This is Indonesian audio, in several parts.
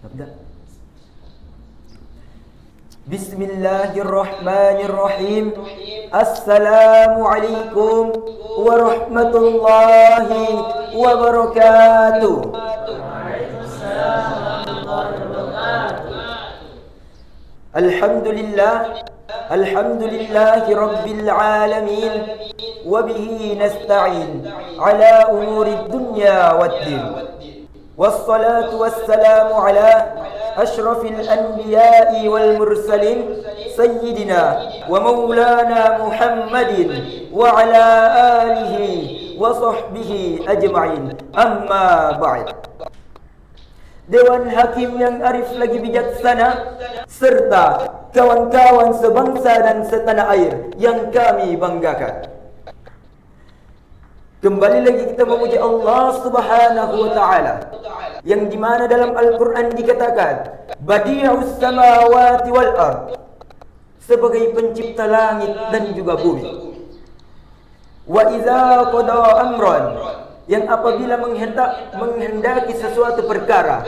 نبدأ. بسم الله الرحمن الرحيم. السلام عليكم ورحمة الله وبركاته. الحمد لله رب العالمين وبه نستعين على أمور الدنيا والدين والصلاة والسلام على أشرف الأنبياء والمرسلين سيدنا ومولانا محمد وعلى آله وصحبه أجمعين. أما بعد. Dewan Hakim yang arif lagi bijaksana serta kawan-kawan sebangsa dan setanah air yang kami banggakan, kembali lagi kita memuji Allah Subhanahu wa taala yang dimana dalam Al-Quran dikatakan Badi'us samawati wal ard, sebagai pencipta langit dan juga bumi. Wa idza qada amran, yang apabila menghendaki sesuatu perkara,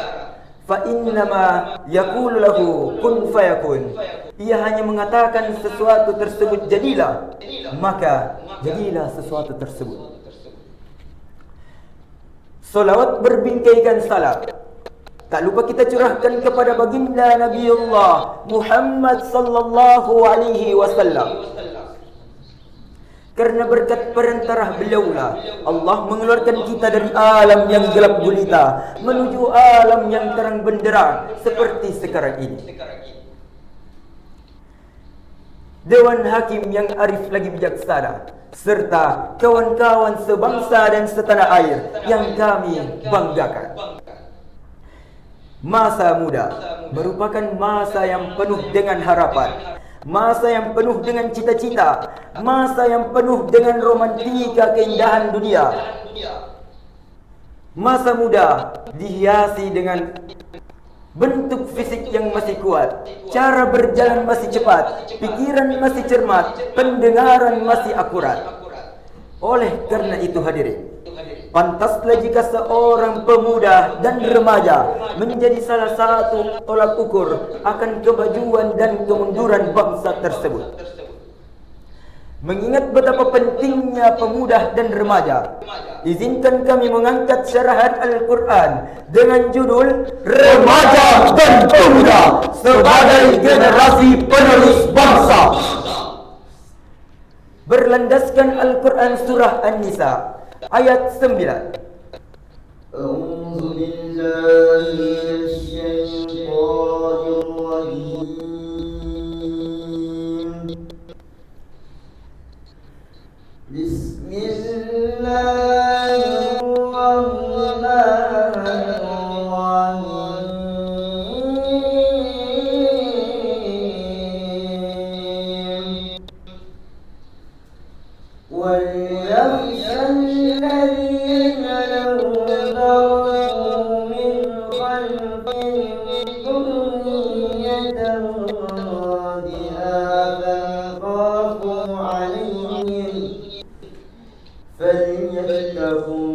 fa innama yaqulu lahu kun fayakun, ia hanya mengatakan sesuatu tersebut jadilah, maka jadilah sesuatu tersebut. Salawat berbingkaikan salam tak lupa kita curahkan kepada baginda Nabiullah Muhammad sallallahu alaihi wasallam. Karena berkat perantara beliaulah Allah mengeluarkan kita dari alam yang gelap gulita menuju alam yang terang benderang seperti sekarang ini. Dewan Hakim yang arif lagi bijaksana serta kawan-kawan sebangsa dan setanah air yang kami banggakan. Masa muda merupakan masa yang penuh dengan harapan, masa yang penuh dengan cita-cita, masa yang penuh dengan romantika keindahan dunia. Masa muda dihiasi dengan bentuk fisik yang masih kuat, cara berjalan masih cepat, pikiran masih cermat, pendengaran masih akurat. Oleh karena itu hadirin, pantaslah jika seorang pemuda dan remaja menjadi salah satu tolak ukur akan kemajuan dan kemunduran bangsa tersebut. Mengingat betapa pentingnya pemuda dan remaja, izinkan kami mengangkat syarahan Al-Quran dengan judul Remaja dan Pemuda sebagai Generasi Penerus Bangsa, berlandaskan Al-Quran surah An-Nisa ayat 9. A'udzu billahi minasyaitonir rajim. Bismillahirrahmanirrahim. وَلْيَخْشَ الَّذِينَ لَوْ تَرَكُوا مِنْ خَلْفِهِمْ ذُرِّيَّةً ضِعَافًا خَافُوا عَلَيْهِمْ فَلْيَتَّقُوا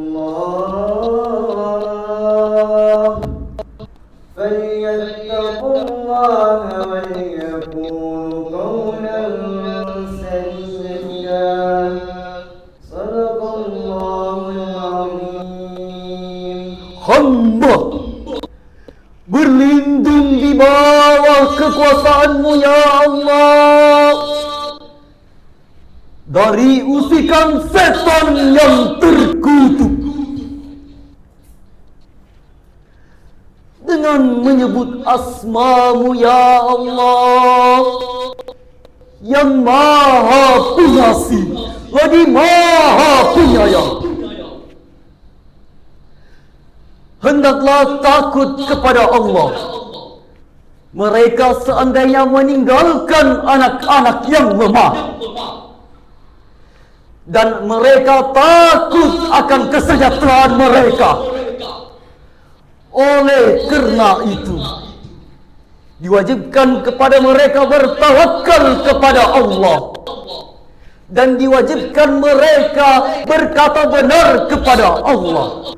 اللَّهَ وَلْيَقُولُوا قَوْلًا سَدِيدًا. Hamba berlindung di bawah kekuasaan-Mu ya Allah dari usikan setan yang terkutuk. Dengan menyebut asma-Mu ya Allah yang Maha Pengasih lagi Maha Penyayang, hendaklah takut kepada Allah mereka seandainya meninggalkan anak-anak yang lemah, dan mereka takut akan kesejahteraan mereka. Oleh karena itu diwajibkan kepada mereka bertawakal kepada Allah, dan diwajibkan mereka berkata benar kepada Allah.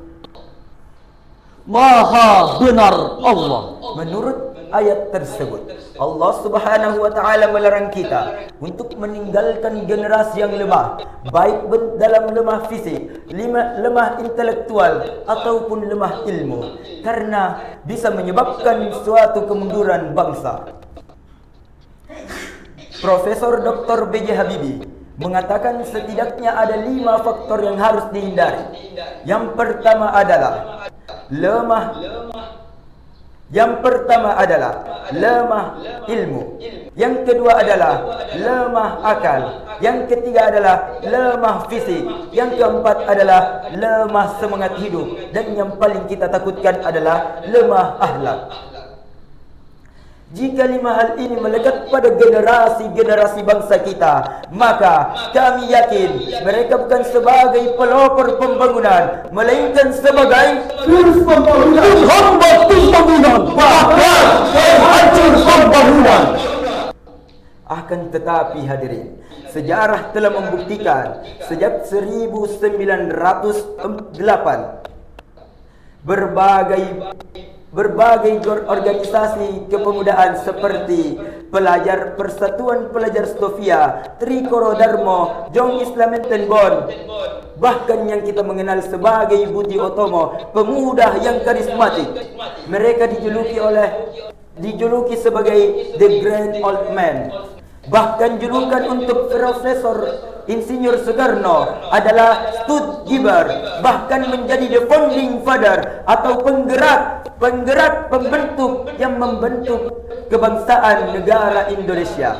Maha benar Allah. Menurut ayat tersebut, Allah Subhanahu wa taala melarang kita untuk meninggalkan generasi yang lemah, baik dalam lemah fisik, lemah intelektual ataupun lemah ilmu, karena bisa menyebabkan suatu kemunduran bangsa. Profesor Dr. B.J. Habibie mengatakan setidaknya ada 5 faktor yang harus dihindari. Yang pertama adalah lemah ilmu. Yang kedua adalah lemah akal. Yang ketiga adalah lemah fisik. Yang keempat adalah lemah semangat hidup. Dan yang paling kita takutkan adalah lemah akhlak. Jika 5 hal ini melekat pada generasi-generasi bangsa kita, maka kami yakin mereka bukan sebagai pelopor pembangunan, melainkan sebagai Terus pembangunan, menghambat pembangunan, bahkan menghancur pembangunan. Akan tetapi hadirin, sejarah telah membuktikan sejak 1908 berbagai organisasi kepemudaan seperti Pelajar Persatuan Pelajar Stovia, Trikoro Darmo, Jong Islamenten Bon, bahkan yang kita mengenal sebagai Budi Utomo, pemuda yang karismatik. Mereka dijuluki sebagai The Grand Old Man. Bahkan julukan untuk Profesor Insinyur Soekarno adalah Stud Gibar, bahkan menjadi the founding father atau penggerak pembentuk yang membentuk kebangsaan negara Indonesia.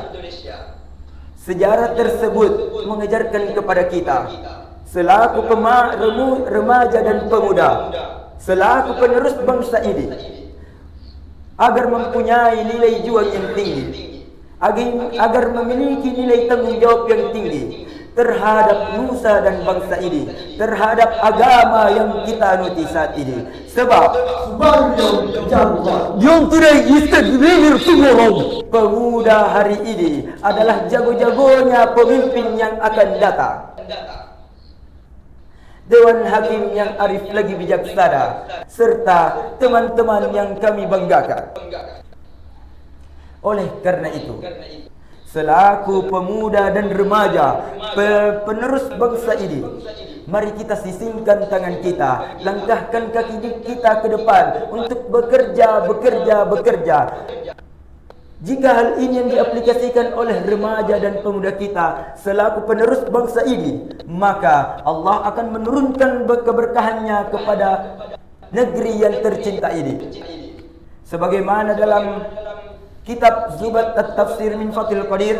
Sejarah tersebut mengajarkan kepada kita selaku remaja dan pemuda, selaku penerus bangsa ini, agar mempunyai nilai juang yang tinggi, agar memiliki nilai tanggung jawab yang tinggi terhadap nusa dan bangsa ini, terhadap agama yang kita anuti saat ini. Sebab yang tidak istimewa semua pemuda hari ini adalah jago-jagonya pemimpin yang akan datang. Dewan Hakim yang arif lagi bijaksana, serta teman-teman yang kami banggakan. Oleh karena itu, selaku pemuda dan remaja, penerus bangsa ini, mari kita sisingkan tangan kita, langkahkan kaki kita ke depan untuk bekerja. Jika hal ini yang diaplikasikan oleh remaja dan pemuda kita selaku penerus bangsa ini, maka Allah akan menurunkan keberkahannya kepada negeri yang tercinta ini. Sebagaimana dalam kitab Zubat At-Tafsir min Fathil Qadir,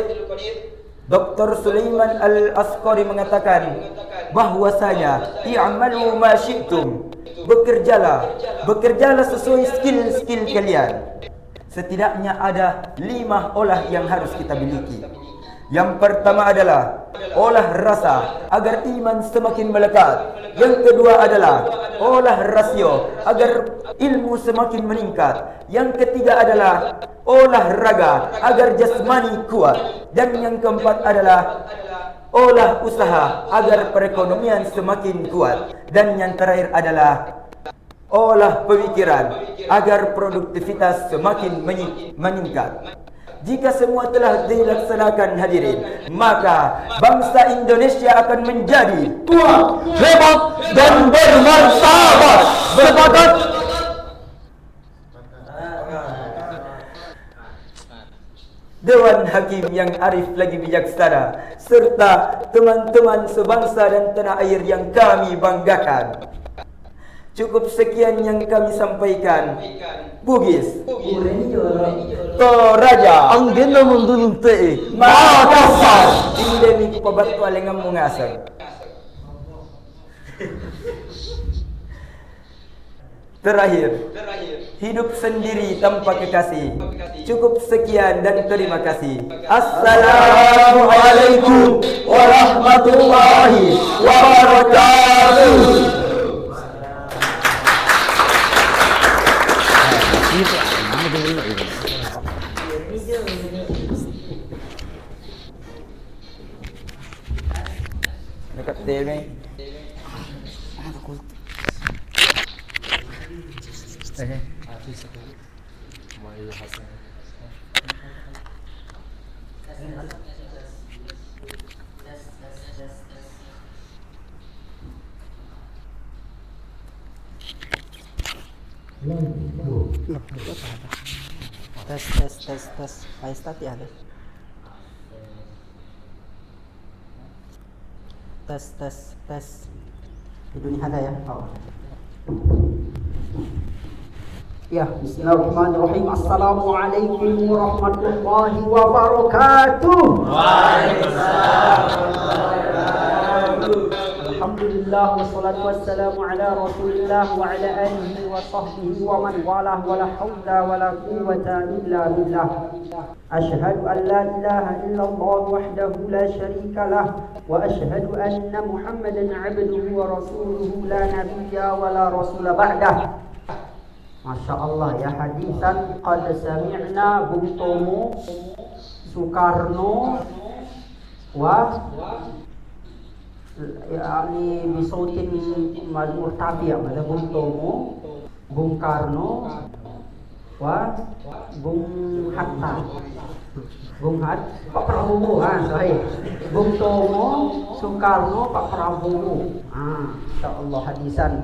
Dr. Sulaiman Al-Asqari mengatakan bahwasanya i'malu ma syi'tum, bekerjalah sesuai skill kalian. Setidaknya ada 5 olah yang harus kita miliki. Yang pertama adalah olah rasa agar iman semakin melekat. Yang kedua adalah olah rasio agar ilmu semakin meningkat. Yang ketiga adalah olah raga agar jasmani kuat. Dan yang keempat adalah olah usaha agar perekonomian semakin kuat. Dan yang terakhir adalah olah pemikiran agar produktivitas semakin meningkat. Jika semua telah dilaksanakan hadirin, maka bangsa Indonesia akan menjadi kuat, hebat, dan bermartabat. Sepakat? Dewan Hakim yang arif lagi bijaksana, serta teman-teman sebangsa dan tanah air yang kami banggakan. Cukup sekian yang kami sampaikan. Bugis Toraja Anggena mendunte Makassar Indemi kupabatu alengam mungasar. Terakhir, hidup sendiri tanpa kekasih. Cukup sekian dan terima kasih. Assalamualaikum warahmatullahi wabarakatuh. Dekat TV. Tes. Pak Ustadz ya. Tes. Di dunia ada ya. Oh. Ya, bismillahirrahmanirrahim. Assalamualaikum warahmatullahi wabarakatuh. Alhamdulillah wassalatu wassalamu ala Rasulillah wa ala alihi wa sahbihi wa man walah wa la haula wa la quwwata illa billah. Ashhadu an la ilaha illallah wahdahu la syarika lah wa ashhadu anna Muhammadan 'abduhu wa rasuluhu la nabiyya wa la rasula ba'dah. Masya Allah ya, hadisan qad sami'na Bung Tomo Soekarno wa yakni bisautin murtafi' ada Bung Tomo, Bung Karno wa Bung Hatta. Pak Prabowo, sorry. Bung Tomo, Soekarno, Pak Prabowo. Insyaallah hadisan.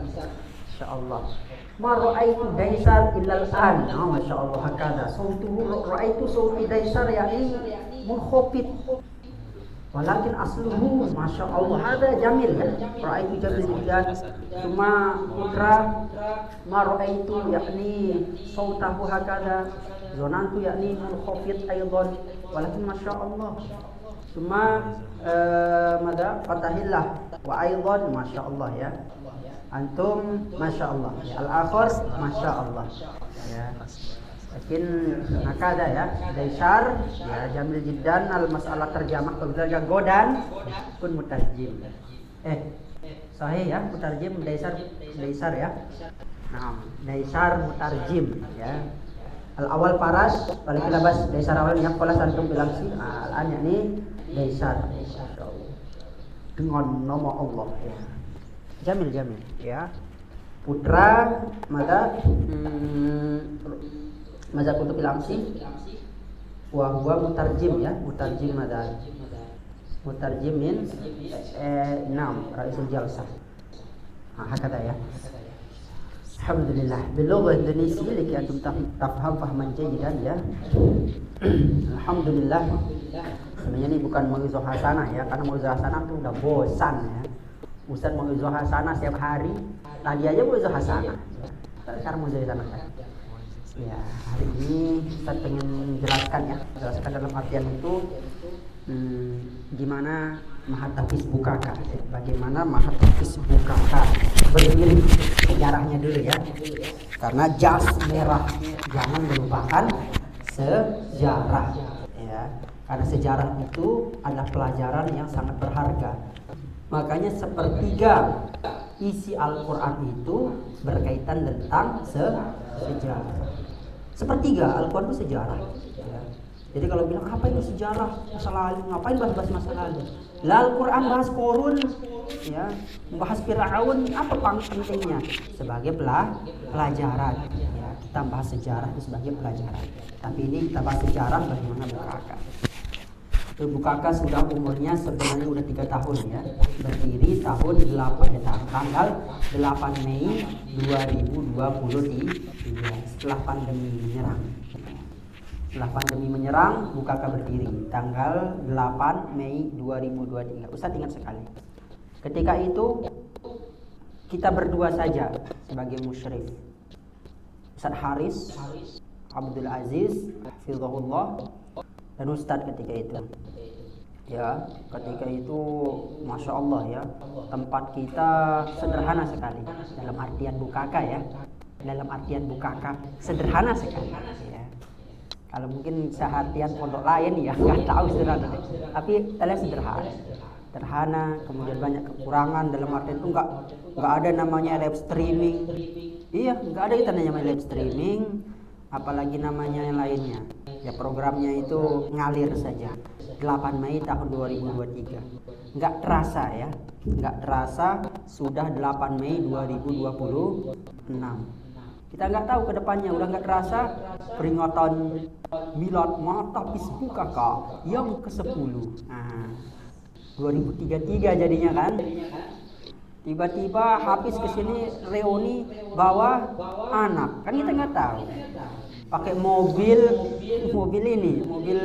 Insyaallah. Ma ra'aitu daisar illal an. Masyaallah hakada. Ra'aitu sauti daisar yakni munkhafid. Walakin asluhu masyaallah hada jamil ya. Ra'aitu jamil jiddan. Cuma putra ma ra'aitu yakni sautahu hakada. Zonantu yakni munkhafid aidan. Walakin masyaallah. Cuma mada fatahillah wa aidan masyaallah ya. Antum masyaallah. Al-akhir masyaallah. Ya. Lakin hakada ya, daisar ya jamil jiddan al-mas'alah terjamah kemudian godan pun mutarjim. Sahih ya, mutarjim daisar ya. Nah, daisar mutarjim ya. Al-awal faras balik labas daisar awal yang pola antum bilang sih al-an yakni daisar masyaallah. Dengan nama Allah ya. Jamil ya. Putra mada mazhab kutub al-amsi wa huwa mutarjim ya, mutarjim mada mutarjim min raisul jalsah. Hakada ya. Alhamdulillah bilughah Indonesia liki antum tafham fahman jayidan ya. Alhamdulillah. Sebenarnya ini bukan mauizah hasanah ya, karena mauizah hasanah itu udah bosan ya. Ustaz mauizah hasanah setiap hari, tadi aja mauizah hasanah. Sekarang mauizah hasanah kan. Ya, hari ini Ustaz pengen jelaskan dalam artian itu gimana Mahatafis Bukaka, bagaimana Mahatafis Bukaka berdiri, sejarahnya dulu ya. Karena jas merah, jangan melupakan sejarah ya. Karena sejarah itu adalah pelajaran yang sangat berharga. Makanya sepertiga isi Al-Quran itu berkaitan tentang sejarah. Sepertiga Al-Quran itu sejarah ya. Jadi kalau bilang apa itu sejarah masa lalu, ngapain bahas masa lalu? Lah Al-Quran bahas Korun ya, bahas Fir'aun, apa pentingnya? Sebagai pelajaran ya, kita bahas sejarah itu sebagai pelajaran. Tapi ini kita bahas sejarah bagaimana Bukaka. Bukaka sudah umurnya sebenarnya udah 3 tahun ya. Berdiri tahun 8 tanggal 8 Mei 2023 setelah pandemi menyerang. Setelah pandemi menyerang, Bukaka berdiri tanggal 8 Mei 2023. Ustaz ingat sekali. Ketika itu kita berdua saja sebagai musyrif. Ustaz Haris, Abdul Aziz, hafizahullah, dan Ustaz ketika itu. Ya, ketika itu Masya Allah ya, tempat kita sederhana sekali. Dalam artian Bukaka ya, dalam artian Bukaka sederhana sekali ya. Kalau mungkin seharian pondok lain ya nggak tahu sederhana deh. Tapi kalian sederhana, kemudian banyak kekurangan dalam artian itu nggak ada namanya live streaming. Iya, nggak ada itu namanya live streaming, apalagi namanya yang lainnya. Ya programnya itu ngalir saja. 8 Mei tahun 2023. Nggak terasa ya, nggak terasa sudah 8 Mei 2026. Kita nggak tahu ke depannya, udah nggak terasa peringatan Milad Mata Hizbuk Kakak yang ke-10. Nah, 2033 jadinya kan. Tiba-tiba habis kesini reuni bawa anak, kan kita nggak tahu. Pakai mobil ini, mobil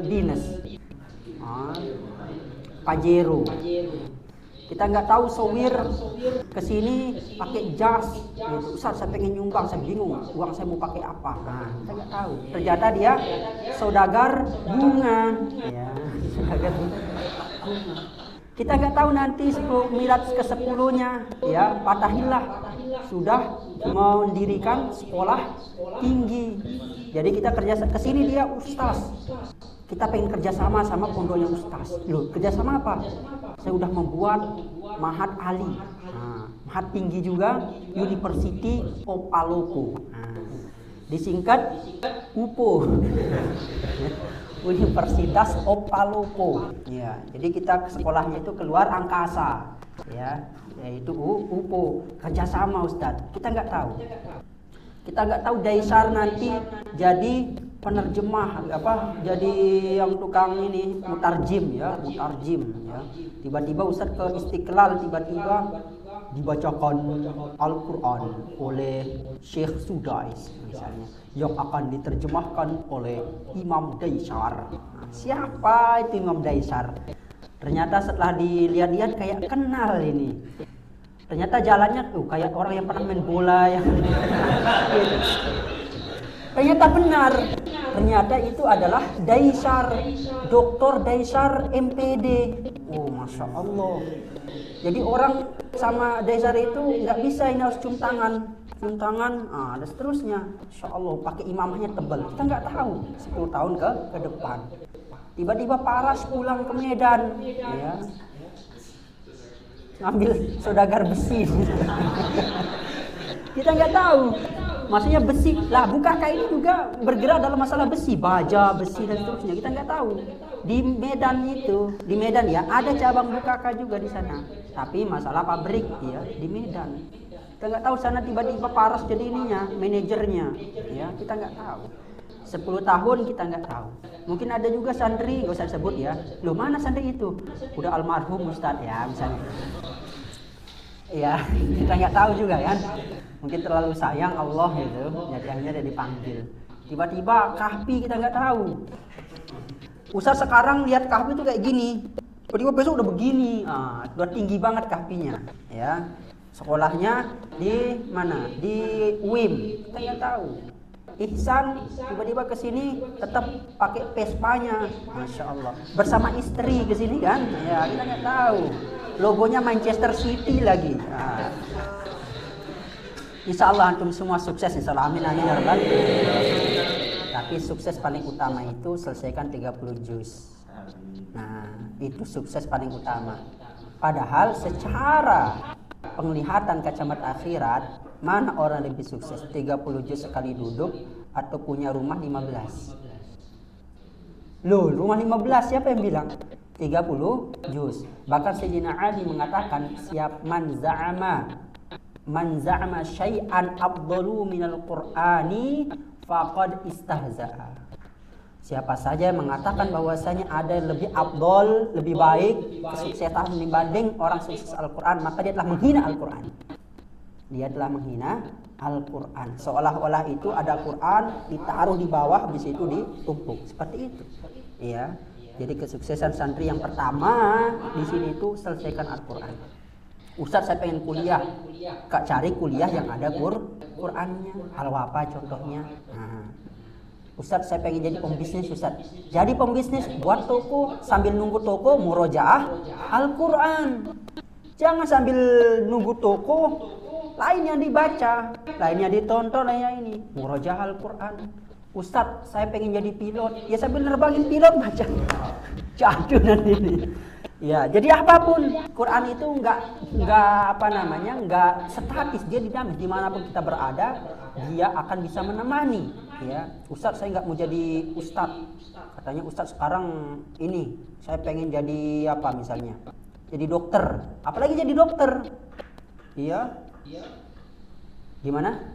dinas, Pajero. Kita nggak tahu sowir kesini pakai jas. Ustaz, saya pengen nyumbang, saya bingung uang saya mau pakai apa. Nah, kita nggak tahu. Ternyata dia saudagar bunga. Ya, saudagar bunga. Kita nggak tahu nanti milad ke-10-nya, ya, Fatahillah sudah mendirikan sekolah tinggi. Jadi kita kerja kesini, dia ustaz. Kita pengen kerjasama sama pondoknya ustaz. Loh, kerjasama apa? Saya udah membuat Mahat Ali. Nah, Mahat tinggi juga, University of Palopo. Nah, disingkat UPO. Universitas of Palopo. Ya, jadi kita sekolahnya itu keluar angkasa, ya, yaitu UPO. Kerjasama Ustadz. Kita nggak tahu. Kita nggak tahu Daisar nanti jadi penerjemah jadi yang tukang ini mutarjim ya. Tiba-tiba Ustadz ke Istiqlal, tiba-tiba dibacakan Al-Quran oleh Syekh Sudais misalnya, yang akan diterjemahkan oleh Imam Daisar. Nah, siapa itu Imam Daisar? Ternyata setelah dilihat-lihat kayak kenal ini. Ternyata jalannya tuh kayak orang yang pernah main bola yang ternyata benar. Ternyata itu adalah Daisar, Dr. Daisar MPD. Oh, Masya Allah. Jadi orang sama Daisar itu nggak bisa, ini harus cium tangan, dan seterusnya. Masya Allah, pakai imamahnya tebal. Kita nggak tahu 10 tahun ke depan. Tiba-tiba Paras pulang ke Medan, ya, ngambil saudagar besi. Kita nggak tahu. Maksudnya besi lah, Bukaka ini juga bergerak dalam masalah besi, baja, besi dan seterusnya. Kita nggak tahu. Di Medan ya ada cabang Bukaka juga di sana. Tapi masalah pabrik ya di Medan. Kita nggak tahu sana tiba-tiba Paras jadi ininya, manajernya. Ya, kita nggak tahu. 10 tahun kita nggak tahu. Mungkin ada juga santri, nggak usah sebut ya. Loh, mana santri itu? Udah almarhum Ustadz ya misalnya. Ya, kita nggak tahu juga kan. Mungkin terlalu sayang Allah gitu, jadi akhirnya dia dipanggil. Tiba-tiba kahfi kita nggak tahu. Ustaz sekarang lihat kahfi itu kayak gini, tiba-tiba besok udah begini. Udah tinggi banget kahfinya. Ya, sekolahnya di mana? Di UIM. Kita nggak tahu. Ihsan tiba-tiba ke sini tetap pakai Vespanya, Masya Allah. Bersama istri ke sini kan? Ya, kita nggak tahu. Logonya Manchester City lagi. Insya Allah antum semua sukses, insya Allah, amin amin ya rabbal. Tapi sukses paling utama itu selesaikan 30 juz. Nah, itu sukses paling utama. Padahal secara penglihatan kacamata akhirat, mana orang lebih sukses? 30 juz sekali duduk atau punya rumah 15? Loh, rumah 15 siapa yang bilang? 30 juz. Bahkan Sayyidina Ali mengatakan, siap man za'ama syai'an afdalu minal Qur'ani faqad istahza'a. Siapa saja yang mengatakan bahwasanya ada yang lebih afdal, lebih baik kesuksesan dibanding orang sukses Al-Quran, maka dia telah menghina Al-Quran. Dia telah menghina Al-Quran. Seolah-olah itu ada Quran ditaruh di bawah, habis itu ditumpuk. Seperti itu. Ya. Jadi kesuksesan santri yang pertama di sini itu selesaikan Al-Quran. Ustaz, saya pengen kuliah. Kak, cari kuliah yang ada Qurannya. Al-Wafa contohnya. Nah. Ustaz, saya pengen jadi pembisnis, Ustaz. Jadi pembisnis, buat toko, sambil nunggu toko murojaah Al-Quran. Jangan sambil nunggu toko, lain yang dibaca, lainnya ditonton, lainnya ini murojaah Al-Quran. Ustaz, saya pengen jadi pilot. Ya sambil nerbangin pilot baca. Jatuh nanti ini. Ya, jadi apapun Quran itu enggak statis, dia dinamis. Dimanapun kita berada, dia akan bisa menemani. Ya, Ustaz, saya nggak mau jadi ustadz. Katanya Ustaz sekarang ini, saya pengen jadi apa misalnya? Jadi dokter. Apalagi jadi dokter. Iya. Gimana?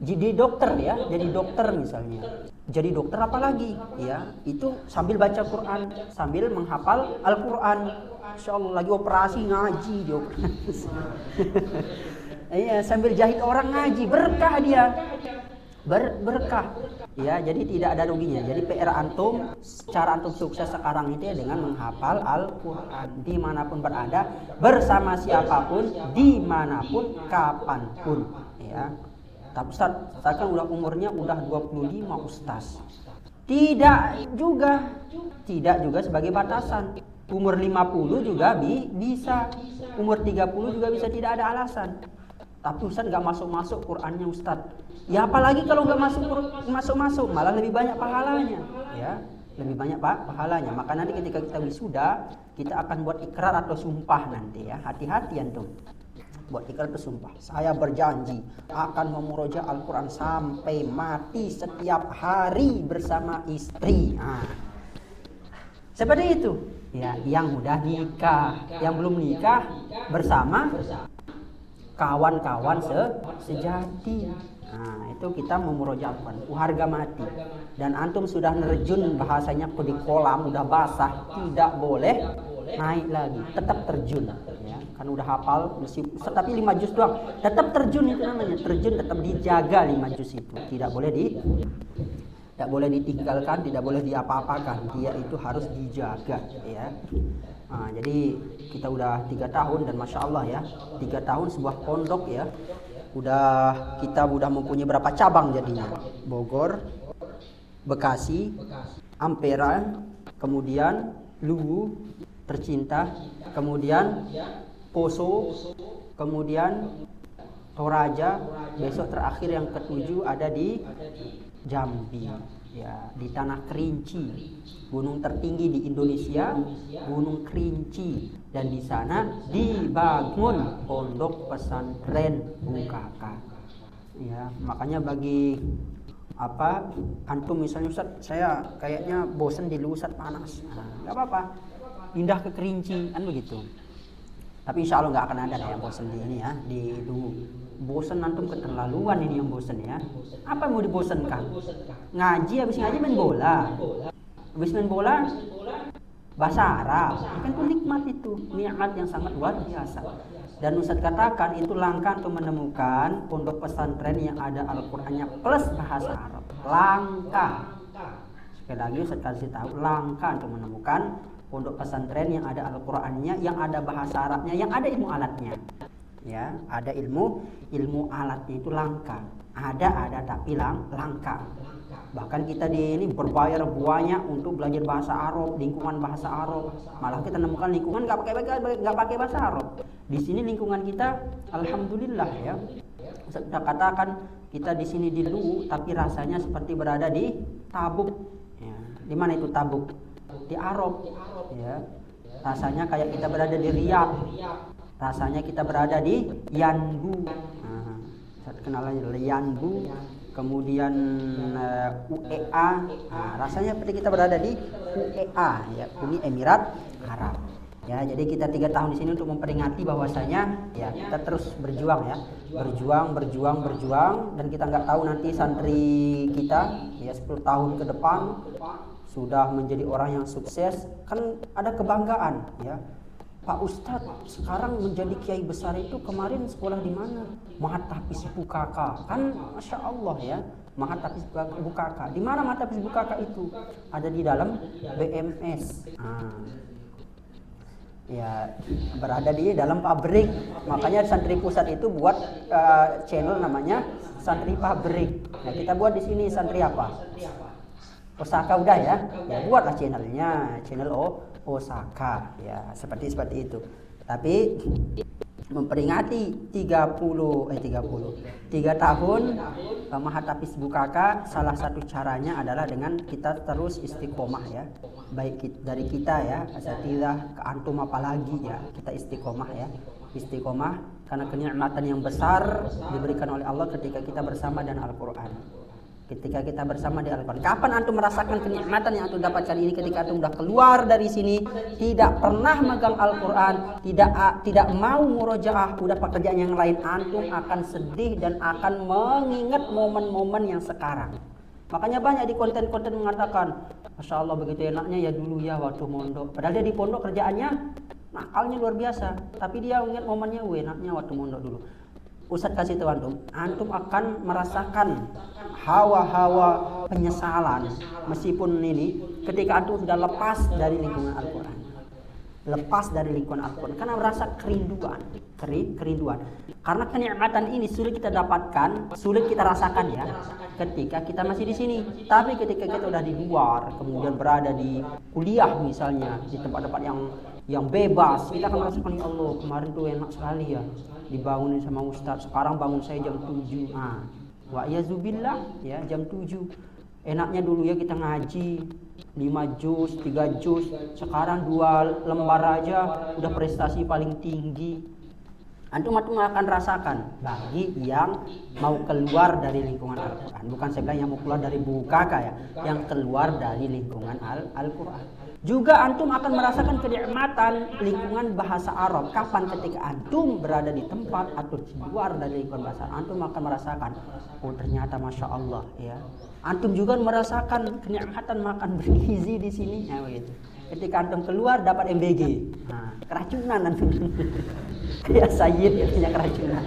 jadi dokter ya, jadi dokter misalnya. Jadi dokter apalagi ya, itu sambil baca Quran, sambil menghafal Al-Quran. Insya Allah lagi operasi ngaji dia. Iya, sambil jahit orang ngaji, berkah dia. Berkah. Ya, jadi tidak ada ruginya. Jadi PR antum, cara antum sukses sekarang itu ya dengan menghafal Al-Quran dimanapun berada, bersama siapapun, dimanapun, kapanpun. Ya. Tapi Ustaz kan udah umurnya udah 25 Ustaz. Tidak juga sebagai batasan. Umur 50 juga bisa, umur 30 juga bisa, tidak ada alasan. Tapi Ustaz nggak masuk Qurannya Ustaz. Ya apalagi kalau nggak masuk, malah lebih banyak pahalanya. Ya, lebih banyak pahalanya. Maka nanti ketika kita wisuda, kita akan buat ikrar atau sumpah nanti ya. Hati-hati antum. Buat ikrar bersumpah, saya berjanji akan memurojaah Al-Quran sampai mati setiap hari bersama istri. Seperti itu ya, yang udah nikah, yang belum nikah bersama kawan-kawan sejati. Itu kita memurojaah Al-Quran harga mati. Dan antum sudah nerjun, bahasanya di kolam udah basah, tidak boleh naik lagi, tetap terjun ya. Kan udah hafal tapi 5 juz doang, tetap terjun, itu namanya terjun, tetap dijaga 5 juz itu. Tidak boleh ditinggalkan, tidak boleh diapa-apakan, dia itu harus dijaga ya. Jadi kita udah 3 tahun dan Masya Allah ya, 3 tahun sebuah pondok ya. Kita udah mempunyai berapa cabang jadinya? Bogor, Bekasi, Ampera, kemudian Luwu, Tercinta, kemudian Poso, kemudian Toraja, besok terakhir yang ke-7 ada di Jambi ya, di Tanah Kerinci, gunung tertinggi di Indonesia, Gunung Kerinci. Dan di sana dibangun pondok pesantren Bukaka ya. Makanya bagi antum misalnya Ustaz, saya kayaknya bosan di Luwu Ustaz, panas, nggak apa-apa, pindah ke Kerinci kan begitu. Tapi insya Allah nggak akan ada yang bosan di ini ya, di Luwu. Bosan antum keterlaluan ini yang bosan ya. Apa yang mau dibosankan? Ngaji, habis ngaji main bola. Habis main bola bahasa Arab. Kan itu nikmat, itu nikmat yang sangat luar biasa. Dan Ustaz katakan itu langka untuk menemukan pondok pesantren yang ada Al-Qur'annya plus bahasa Arab. Langka. Sekali lagi Ustaz kasih tahu, langka untuk menemukan pondok pesantren yang ada Al-Qur'annya, yang ada bahasa Arabnya, yang ada ilmu alatnya. Ya, ada ilmu alatnya, itu langka. Ada tapi langka. Bahkan kita di ini berbayar banyak untuk belajar bahasa Arab, lingkungan bahasa Arab. Malah kita menemukan lingkungan nggak pakai bahasa Arab. Di sini lingkungan kita, alhamdulillah ya. Kita katakan kita di sini di Luwu, tapi rasanya seperti berada di Tabuk. Ya. Di mana itu Tabuk? Di Arab. Ya. Rasanya kayak kita berada di Riyadh. Rasanya kita berada di Yanbu. Saya kenal aja Yanbu. Kemudian UEA, rasanya seperti kita berada di UEA ya, Uni Emirat Arab. Ya, jadi kita 3 tahun di sini untuk memperingati bahwasanya ya kita terus berjuang ya, berjuang dan kita nggak tahu nanti santri kita ya 10 tahun ke depan sudah menjadi orang yang sukses, kan ada kebanggaan ya. Pak Ustadz sekarang menjadi kiai besar itu kemarin sekolah di mana? Mahat Tahfiz Bukaka, kan Masya Allah ya, Mahat Tahfiz Bukaka. Di mana Mahat Tahfiz Bukaka itu? Ada di dalam BMS. Ya, berada di dalam pabrik. Makanya santri pusat itu buat channel namanya Santri Pabrik. Nah, kita buat di sini santri apa? Osaka udah ya. Ya buatlah channelnya, channel Osaka ya, seperti itu. Tapi memperingati 3 tahun Mahat Tahfiz Bukaka, salah satu caranya adalah dengan kita terus istiqomah ya. Baik dari kita ya, asatidzah ke antum apalagi ya, kita istiqomah ya. Istiqomah karena kenikmatan yang besar diberikan oleh Allah ketika kita bersama dan Al-Qur'an. Ketika kita bersama di Al-Quran. Kapan antum merasakan kenikmatan yang antum dapatkan ini? Ketika antum sudah keluar dari sini, tidak pernah megang Al-Quran, tidak mau murojaah, udah pekerjaan yang lain, antum akan sedih dan akan mengingat momen-momen yang sekarang. Makanya banyak di konten-konten mengatakan, Masya Allah begitu enaknya ya dulu ya waktu mondok. Padahal dia di pondok kerjaannya nakalnya luar biasa, tapi dia ingat momennya, enaknya waktu mondok dulu. Ustadz kasih tahu antum akan merasakan hawa-hawa penyesalan meskipun ini ketika antum sudah lepas dari lingkungan Al-Quran. Lepas dari lingkungan Al-Quran karena merasa kerinduan. Karena kenikmatan ini sulit kita dapatkan, sulit kita rasakan ya ketika kita masih di sini. Tapi ketika kita udah di luar, kemudian berada di kuliah misalnya, di tempat-tempat yang bebas, kita akan merasakan, ya Allah kemarin tuh enak sekali ya dibangunin sama Ustadz, sekarang bangun saya jam 7. Wa yazubillah ya jam 7. Enaknya dulu ya kita ngaji 5 juz, 3 juz, sekarang 2 lembar aja udah prestasi paling tinggi. Antum akan rasakan bagi yang mau keluar dari lingkungan Al-Quran. Bukan saya bilang yang mau keluar dari bukaka ya, yang keluar dari lingkungan Al-Quran. Juga antum akan merasakan kenikmatan lingkungan bahasa Arab. Kapan? Ketika antum berada di tempat atau di luar dari lingkungan bahasa Arab, antum akan merasakan, oh ternyata Masya Allah ya. Antum juga merasakan kenikmatan makan bergizi di sini. Ya, begitu. Ketika antum keluar dapat MBG, keracunan antum. Ya Sayyid ya punya keracunan.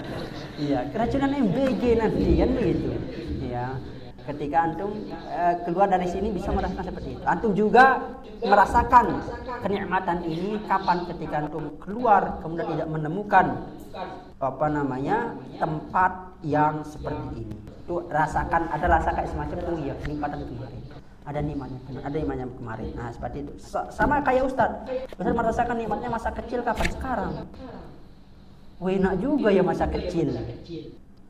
Iya, keracunan MBG nanti kan begitu. Ya. Ketika antum keluar dari sini bisa merasakan seperti itu. Antum juga merasakan kenikmatan ini kapan? Ketika antum keluar kemudian tidak menemukan tempat yang seperti ini. Itu rasakan, ada rasakan semacam itu ya, kenikmatan kemarin. Ada nikmatnya kemarin. Nah, seperti itu. Sama kayak Ustadz merasakan nikmatnya masa kecil kapan? Sekarang. Wah, enak juga ya masa kecil.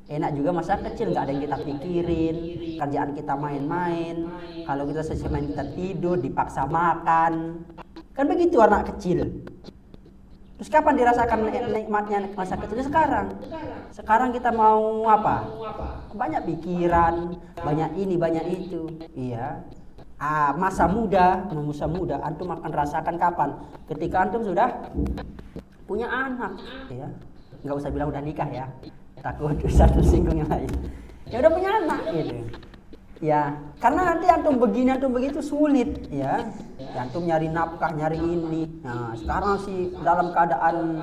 Enak juga masa kecil, nggak ada yang kita pikirin, kerjaan kita main-main. Kalau kita selesai main kita tidur, dipaksa makan. Kan begitu anak kecil. Terus kapan dirasakan nikmatnya masa kecil? Sekarang. Sekarang kita mau apa? Banyak pikiran, banyak ini, banyak itu. Iya. Masa muda, antum akan rasakan kapan? Ketika antum sudah punya anak, ya. Nggak usah bilang udah nikah ya. Takut satu singgung yang lain. Ya udah punya anak gitu. Ya, karena nanti antum begini antum begitu sulit ya. Antum nyari nafkah, nyari ini. Nah, sekarang sih dalam keadaan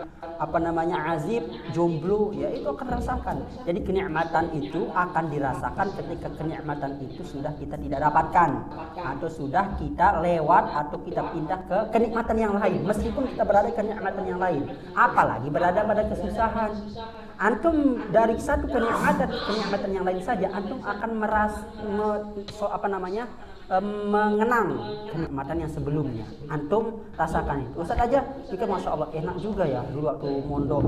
azib, jomblo, ya itu akan rasakan. Jadi kenikmatan itu akan dirasakan ketika kenikmatan itu sudah kita tidak dapatkan atau sudah kita lewat atau kita pindah ke kenikmatan yang lain. Meskipun kita berada di kenikmatan yang lain, apalagi berada pada kesusahan. Antum dari satu kenikmatan yang lain saja antum akan mengenang kenikmatan yang sebelumnya. Antum rasakan itu. Ustaz aja pikir Masya Allah enak juga ya dulu waktu mondok.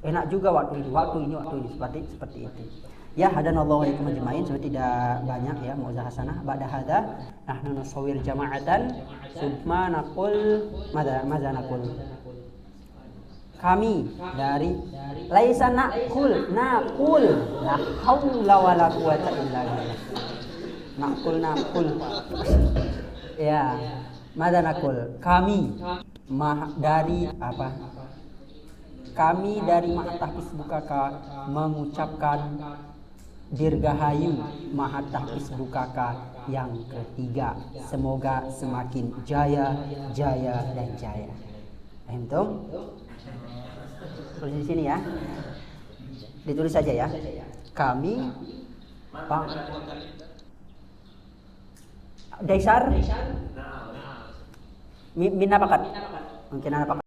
Enak juga waktu ini seperti itu. Ya, hadanallahu wa iyyakum ajmain. Sebenarnya tidak banyak ya mau'izah hasanah. Ba'da hadza nahnu nusawwir jama'atan summa naqul madza naqul. Kami dari laisa naqul la haula wala quwata illa billah. Naqul ya madza naqul kami dari Ma'atahfis Bukaka mengucapkan dirgahayu Ma'atahfis Bukaka yang ketiga, semoga semakin jaya dan jaya. Antum tulis di sini ya, ditulis saja ya. Kami Daisar min apakat mungkin apa